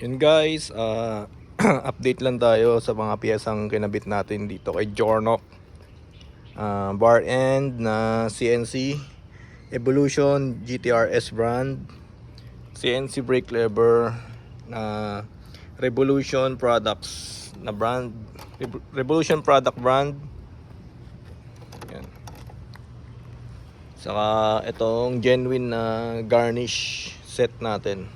Yun guys, update lang tayo sa mga piyesang kinabit natin dito kay Jornok. Bar end na CNC Evolution GTRS brand, CNC brake lever na Revolution Products na brand, Revolution product brand. Yan. Saka itong genuine na garnish set natin.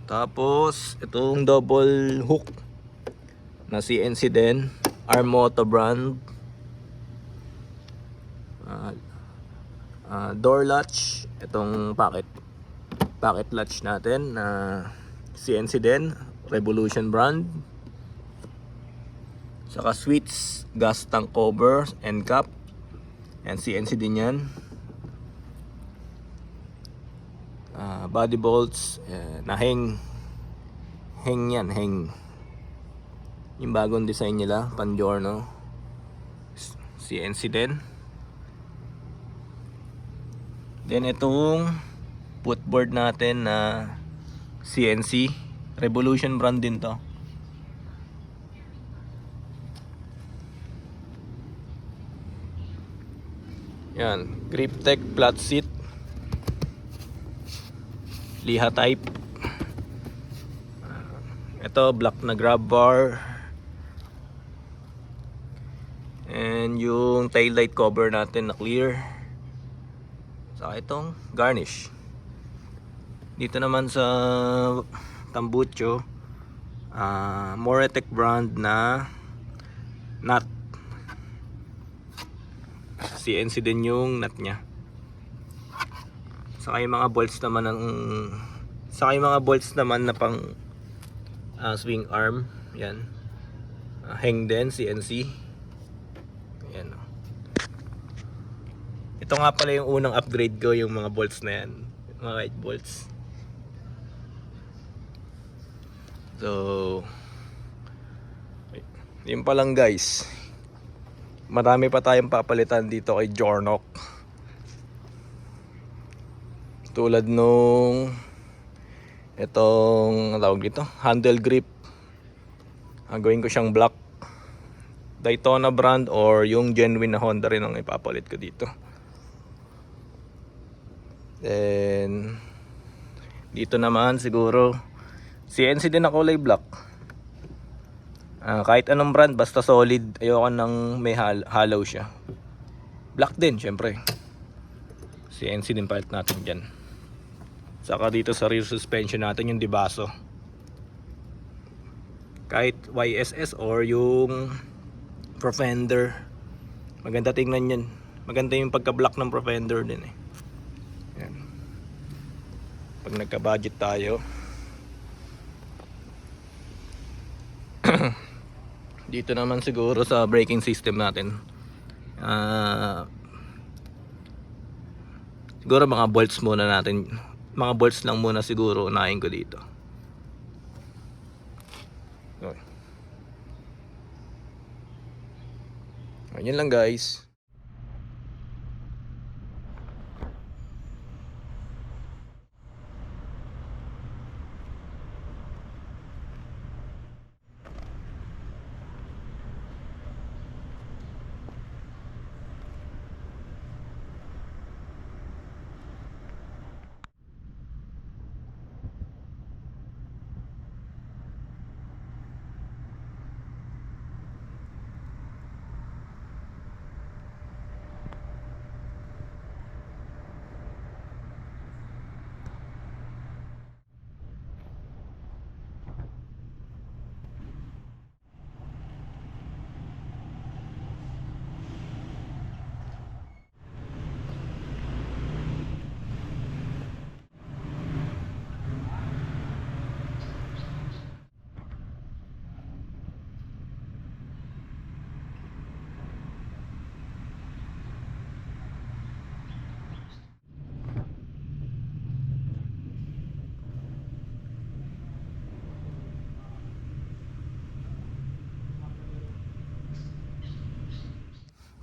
Tapos itong double hook na CNC din, Armoto brand. Door latch, itong pocket latch natin na CNC din, Revolution brand. Saka switch, gas tank cover and cap, and CNC din yan. Body bolts na hang yan, yung bagong design nila, Pangiorno, CNC din. Then itong footboard natin na CNC, Revolution brand din to. Yan, Griptech flat seat, Liha type. Ito black na grab bar. And yung tail light cover natin na clear. Saka itong garnish. Dito naman sa tambucho, Moretech brand na nut. CNC din yung nut nya. Saka yung mga bolts naman na pang swing arm, yan. Hang din, CNC. Ayan. Ito nga pala yung unang upgrade ko, yung mga bolts na yan, mga white bolts. So yun pa lang guys, marami pa tayong papalitan dito kay Jornok. Tulad nung itong tawag dito, handle grip, gawin ko siyang black, Daytona brand or yung genuine na Honda rin ang ipapalit ko dito. Then dito naman siguro CNC din na kulay black. Kahit anong brand basta solid, ayoko nang may hollow siya. Black din syempre, CNC din palit natin dyan. Saka dito sa rear suspension natin yung Dibaso, kahit YSS or yung Profender, maganda tingnan yan. Maganda yung pagka-black ng Profender din eh. Yan. Pag nagka-budget tayo. Dito naman siguro sa braking system natin, siguro mga bolts muna natin. Mga bolts lang muna siguro unahin ko dito. Okay. Yun lang guys.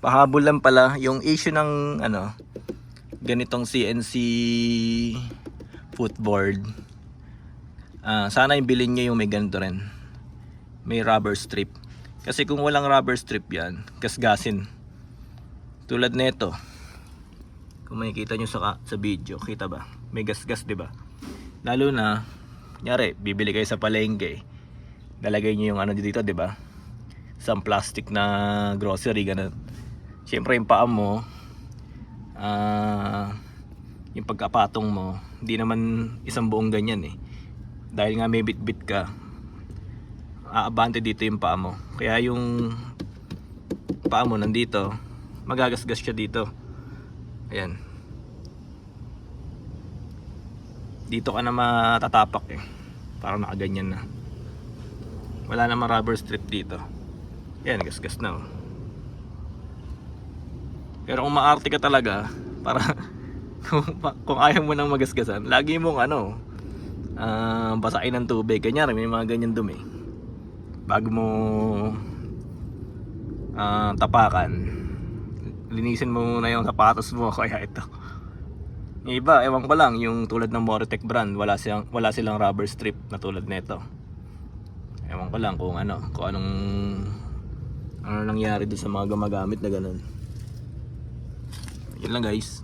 Pahabol lang pala yung issue ng ano, ganitong CNC footboard. Sana yung bilhin nyo yung may ganito rin. May rubber strip. Kasi kung walang rubber strip yan, gasgasin. Tulad nito. Kung makikita nyo sa video, kita ba? May gasgas, di ba? Lalo na, kunyari, bibili kayo sa palengke. Lalagay nyo yung ano dito, di ba? Isang plastic na grocery, ganun. Siyempre yung paa mo, yung pagkapatong mo, hindi naman isang buong ganyan eh. Dahil nga may bit-bit ka, aabante dito yung paa mo. Kaya yung paa mo nandito, magagasgas siya dito. Ayan. Dito ka na matatapak eh. Parang nakaganyan na. Wala namang rubber strip dito. Ayan, gasgas na oh. Pero kung maarte ka talaga, para kung ayaw mo nang magasgasan, lagi mong ano, basain ng tubig. Kanya may mga ganyan dumi. Bago mo tapakan, linisin mo muna yung sapatos mo. Kaya ito, yung iba, ewan ko lang, yung tulad ng Moritech brand, wala silang rubber strip na tulad nito. Ewan ko lang kung anong nangyari doon sa mga gumagamit na ganun. Yun lang guys.